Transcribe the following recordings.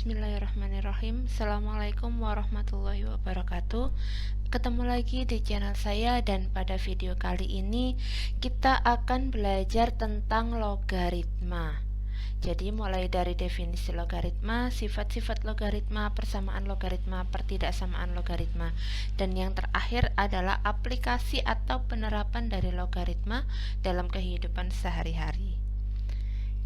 Bismillahirrahmanirrahim. Assalamualaikum warahmatullahi wabarakatuh. Ketemu lagi di channel saya, dan pada video kali ini kita akan belajar tentang logaritma. Jadi mulai dari definisi logaritma, sifat-sifat logaritma, persamaan logaritma, pertidaksamaan logaritma, dan yang terakhir adalah aplikasi atau penerapan dari logaritma dalam kehidupan sehari-hari.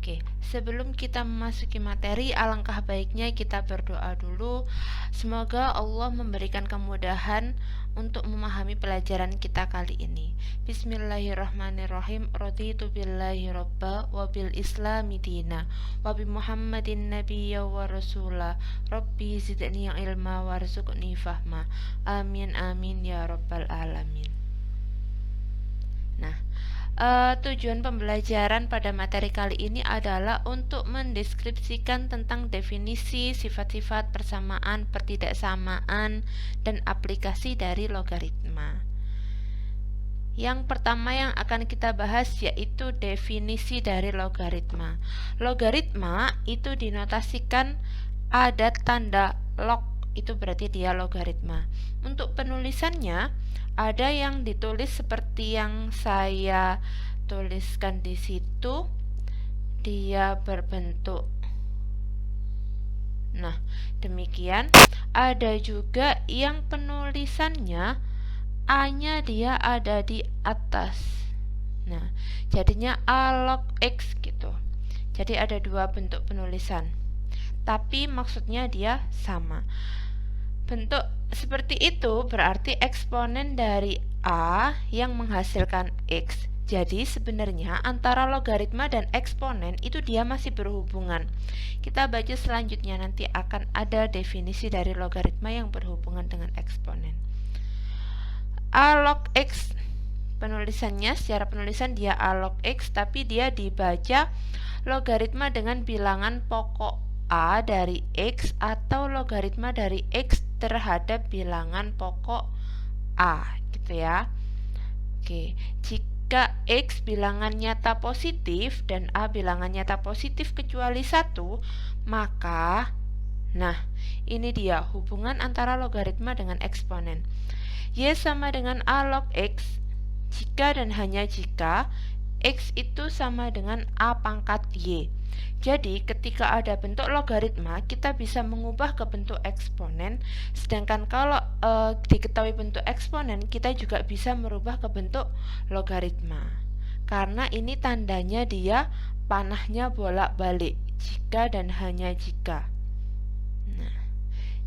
Oke, sebelum kita memasuki materi, alangkah baiknya kita berdoa dulu. Semoga Allah memberikan kemudahan untuk memahami pelajaran kita kali ini. Bismillahirrahmanirrahim. Raditu billahi robba wa bil islami dina wa bi Muhammadin nabiyya wa rasula. Rabbi zidni ilma warzuqni fahma. Amin amin ya rabbal alamin. Nah, tujuan pembelajaran pada materi kali ini adalah untuk mendeskripsikan tentang definisi, sifat-sifat, persamaan, pertidaksamaan, dan aplikasi dari logaritma. Yang pertama yang akan kita bahas yaitu definisi dari logaritma. Logaritma itu dinotasikan ada tanda log, itu berarti dia logaritma. Untuk penulisannya ada yang ditulis seperti yang saya tuliskan di situ, dia berbentuk. Nah, demikian. Ada juga yang penulisannya A-nya dia ada di atas. Nah, jadinya A log X gitu. Jadi ada dua bentuk penulisan, tapi maksudnya dia sama. Bentuk seperti itu berarti eksponen dari A yang menghasilkan X. Jadi sebenarnya antara logaritma dan eksponen itu dia masih berhubungan. Kita baca selanjutnya, nanti akan ada definisi dari logaritma yang berhubungan dengan eksponen. A log X, penulisannya secara penulisan dia A log X, tapi dia dibaca logaritma dengan bilangan pokok A dari X atau logaritma dari X terhadap bilangan pokok A gitu ya. Oke, jika X bilangan nyata positif dan A bilangan nyata positif kecuali 1, maka nah, ini dia hubungan antara logaritma dengan eksponen. Y sama dengan A log X jika dan hanya jika X itu sama dengan A pangkat Y. Jadi ketika ada bentuk logaritma, kita bisa mengubah ke bentuk eksponen. Sedangkan kalau diketahui bentuk eksponen, kita juga bisa merubah ke bentuk logaritma. Karena ini tandanya dia panahnya bolak-balik, jika dan hanya jika. Nah,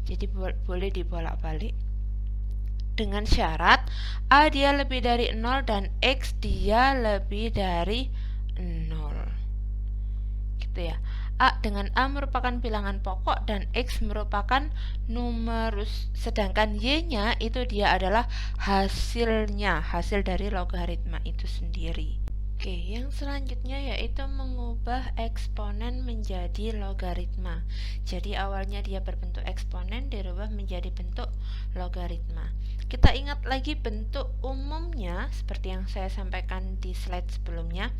jadi boleh dibolak-balik. Dengan syarat A dia lebih dari 0 dan X dia lebih dari 0. Gitu ya. A dengan A merupakan bilangan pokok dan X merupakan numerus, sedangkan Y-nya itu dia adalah hasilnya, hasil dari logaritma itu sendiri. Oke, yang selanjutnya yaitu mengubah eksponen menjadi logaritma. Jadi awalnya dia berbentuk eksponen dirubah menjadi bentuk logaritma. Kita ingat lagi bentuk umumnya seperti yang saya sampaikan di slide sebelumnya,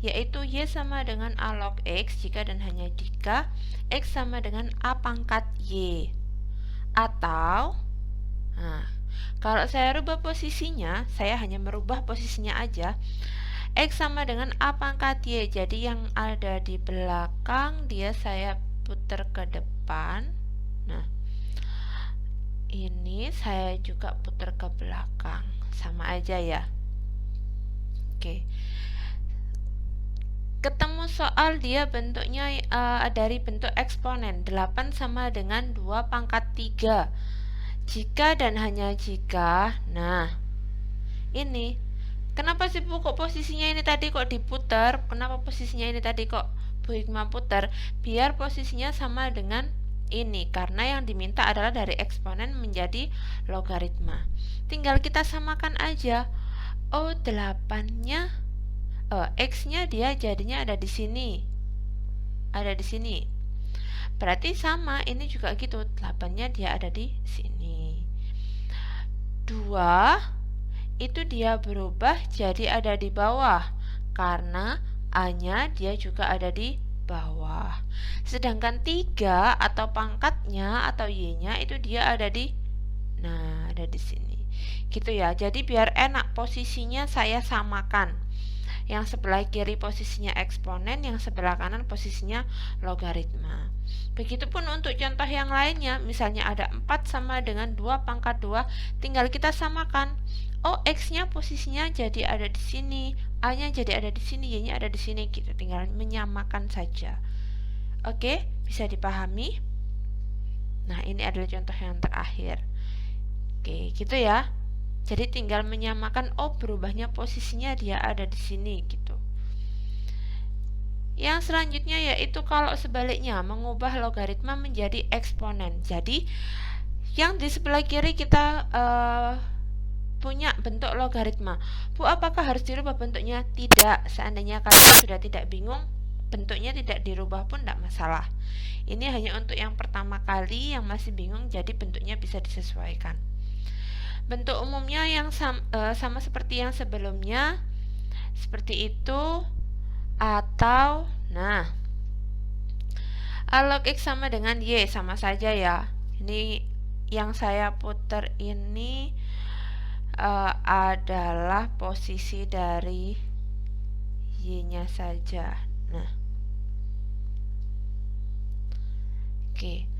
yaitu Y sama dengan A log X jika dan hanya jika X sama dengan A pangkat Y. Atau kalau saya rubah posisinya, saya hanya merubah posisinya aja. X sama dengan A pangkat Y. Jadi yang ada di belakang dia saya putar ke depan. Nah, ini saya juga putar ke belakang. Sama aja ya. Oke. Ketemu soal dia bentuknya dari bentuk eksponen. 8 sama dengan 2 pangkat 3. Jika dan hanya jika. Nah, ini kenapa sih Bu kok posisinya ini tadi kok diputar? Kenapa posisinya ini tadi kok Bu Hikmah putar? Biar posisinya sama dengan ini, karena yang diminta adalah dari eksponen menjadi logaritma. Tinggal kita samakan aja. 8-nya X-nya dia jadinya ada di sini. Ada di sini. Berarti sama, ini juga gitu. 8-nya dia ada di sini. 2 itu dia berubah jadi ada di bawah karena A-nya dia juga ada di bawah. Sedangkan 3 atau pangkatnya atau Y-nya itu dia ada di ada di sini. Gitu ya. Jadi biar enak posisinya saya samakan. Yang sebelah kiri posisinya eksponen, yang sebelah kanan posisinya logaritma. Begitupun untuk contoh yang lainnya, misalnya ada 4 sama dengan 2 pangkat 2, tinggal kita samakan. Oh, X-nya posisinya jadi ada di sini, A-nya jadi ada di sini, Y-nya ada di sini, gitu. Tinggal menyamakan saja. Oke, bisa dipahami? Nah, ini adalah contoh yang terakhir. Oke, gitu ya. Jadi tinggal menyamakan, oh berubahnya posisinya dia ada di sini gitu. Yang selanjutnya yaitu kalau sebaliknya mengubah logaritma menjadi eksponen. Jadi yang di sebelah kiri kita punya bentuk logaritma. Bu, apakah harus dirubah bentuknya? Tidak. Seandainya kalian sudah tidak bingung, bentuknya tidak dirubah pun tidak masalah. Ini hanya untuk yang pertama kali yang masih bingung, jadi bentuknya bisa disesuaikan. Bentuk umumnya yang sama seperti yang sebelumnya, seperti itu, atau A log X sama dengan Y, sama saja ya. Ini yang saya putar ini adalah posisi dari Y-nya saja. Oke.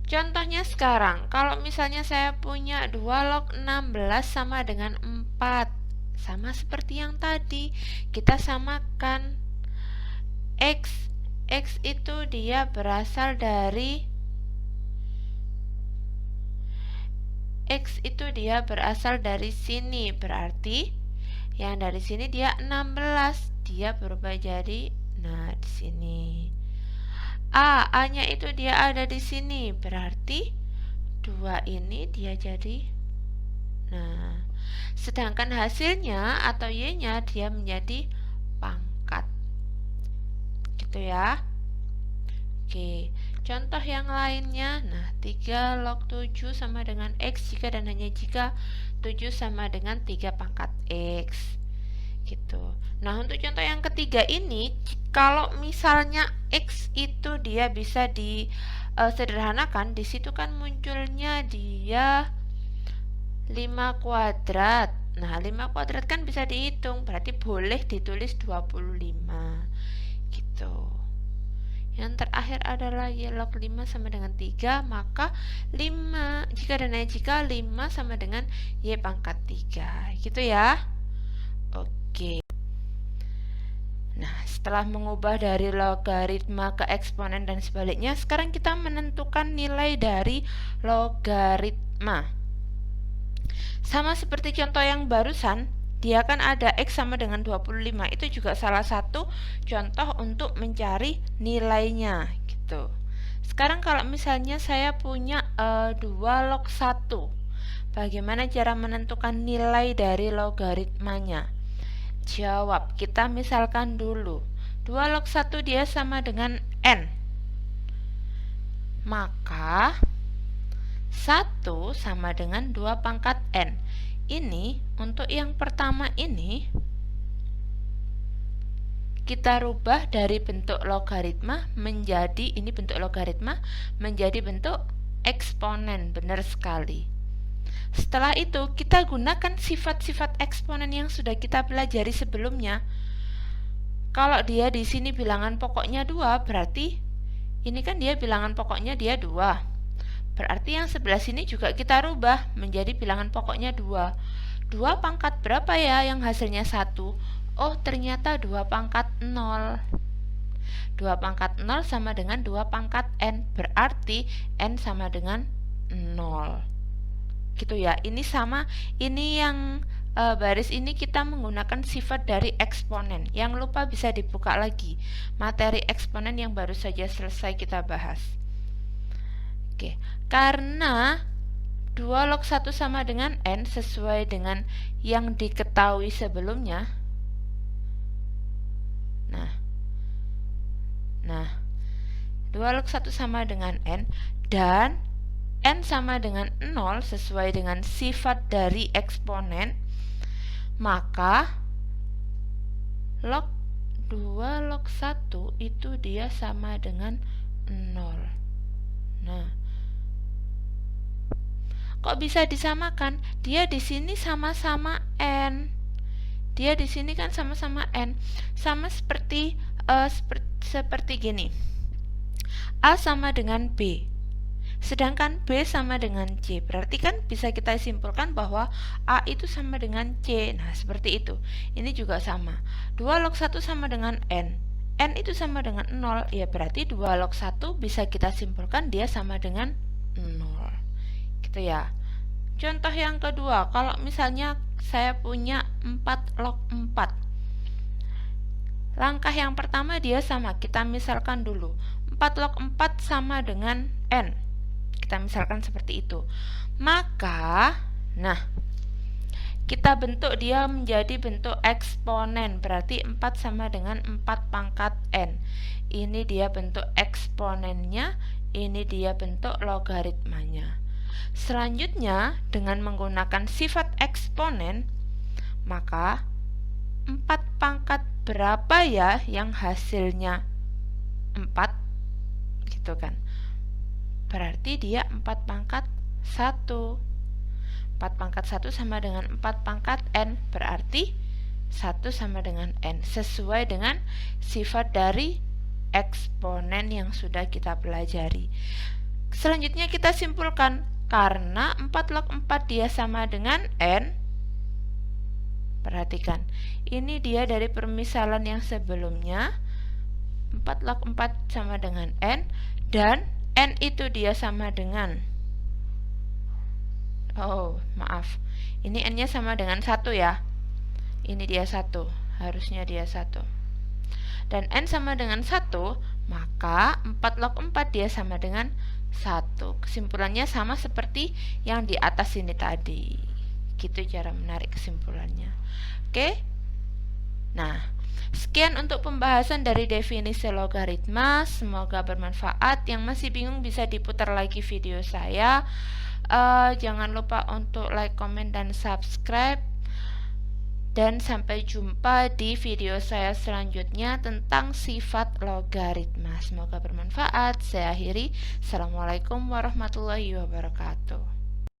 Contohnya sekarang, kalau misalnya saya punya 2 log 16 sama dengan 4, sama seperti yang tadi, kita samakan. X itu dia berasal dari sini, berarti yang dari sini dia 16, dia berubah jadi di sini. A-nya itu dia ada di sini, berarti 2 ini dia jadi sedangkan hasilnya atau Y-nya dia menjadi pangkat. Gitu ya. Oke, contoh yang lainnya, 3 log 7 sama dengan X jika dan hanya jika 7 sama dengan 3 pangkat X. Gitu. Nah, untuk contoh yang ketiga ini, kalau misalnya X itu dia bisa disederhanakan, di situ kan munculnya dia 5 kuadrat. Nah, 5 kuadrat kan bisa dihitung, berarti boleh ditulis 25. Gitu. Yang terakhir adalah Y log 5 sama dengan 3, maka 5 jika dan hanya jika 5 sama dengan Y pangkat 3. Gitu ya. Oke. Nah, setelah mengubah dari logaritma ke eksponen dan sebaliknya, sekarang kita menentukan nilai dari logaritma. Sama seperti contoh yang barusan, dia kan ada X sama dengan 25. Itu juga salah satu contoh untuk mencari nilainya gitu. Sekarang kalau misalnya saya punya 2 log 1, bagaimana cara menentukan nilai dari logaritmanya? Jawab, kita misalkan dulu 2 log 1 dia sama dengan N, maka 1 sama dengan 2 pangkat N. Ini untuk yang pertama ini kita rubah dari bentuk logaritma menjadi menjadi bentuk eksponen. Benar sekali. Setelah itu kita gunakan sifat-sifat eksponen yang sudah kita pelajari sebelumnya. Kalau dia di sini bilangan pokoknya 2, berarti ini kan dia bilangan pokoknya dia 2. Berarti yang sebelah sini juga kita rubah menjadi bilangan pokoknya 2. 2 pangkat berapa ya yang hasilnya 1? Oh, ternyata 2 pangkat 0. 2 pangkat 0 sama dengan 2 pangkat N, berarti N sama dengan 0. Gitu ya. Ini sama, ini yang baris ini kita menggunakan sifat dari eksponen. Yang lupa bisa dibuka lagi materi eksponen yang baru saja selesai kita bahas. Oke, karena 2 log 1 sama dengan N sesuai dengan yang diketahui sebelumnya. Nah, 2 log 1 sama dengan N dan N sama dengan 0 sesuai dengan sifat dari eksponen, maka log 2 2 log 1 itu dia sama dengan 0. Nah, kok bisa disamakan? Dia di sini sama-sama N. Dia di sini kan sama-sama N. Sama seperti seperti gini. A sama dengan B. Sedangkan B sama dengan C. Berarti kan bisa kita simpulkan bahwa A itu sama dengan C. Nah, seperti itu. Ini juga sama. 2 log 1 sama dengan N. N itu sama dengan 0. Ya berarti 2 log 1 bisa kita simpulkan dia sama dengan 0. Gitu ya. Contoh yang kedua, kalau misalnya saya punya 4 log 4. Langkah yang pertama dia sama. Kita misalkan dulu. 4 log 4 sama dengan N. Kita misalkan seperti itu. Maka, nah, kita bentuk dia menjadi bentuk eksponen. Berarti 4 sama dengan 4 pangkat N. Ini dia bentuk eksponennya, ini dia bentuk logaritmanya. Selanjutnya, dengan menggunakan sifat eksponen, maka 4 pangkat berapa ya yang hasilnya 4? Gitu kan. Berarti dia 4 pangkat 1. 4 pangkat 1 sama dengan 4 pangkat N. Berarti 1 sama dengan N. Sesuai dengan sifat dari eksponen yang sudah kita pelajari. Selanjutnya kita simpulkan. Karena 4 log 4 dia sama dengan N. Perhatikan. Ini dia dari permisalan yang sebelumnya. 4 log 4 sama dengan N. Dan N itu dia sama dengan, ini N-nya sama dengan 1 ya. Ini dia 1, harusnya dia 1. Dan N sama dengan 1, maka 4 log 4 dia sama dengan 1. Kesimpulannya sama seperti yang di atas ini tadi. Gitu cara menarik kesimpulannya. Oke? Nah, sekian untuk pembahasan dari definisi logaritma. Semoga bermanfaat. Yang masih bingung bisa diputar lagi video saya. Jangan lupa untuk like, comment, dan subscribe. Dan sampai jumpa di video saya selanjutnya tentang sifat logaritma. Semoga bermanfaat. Saya akhiri. Assalamualaikum warahmatullahi wabarakatuh.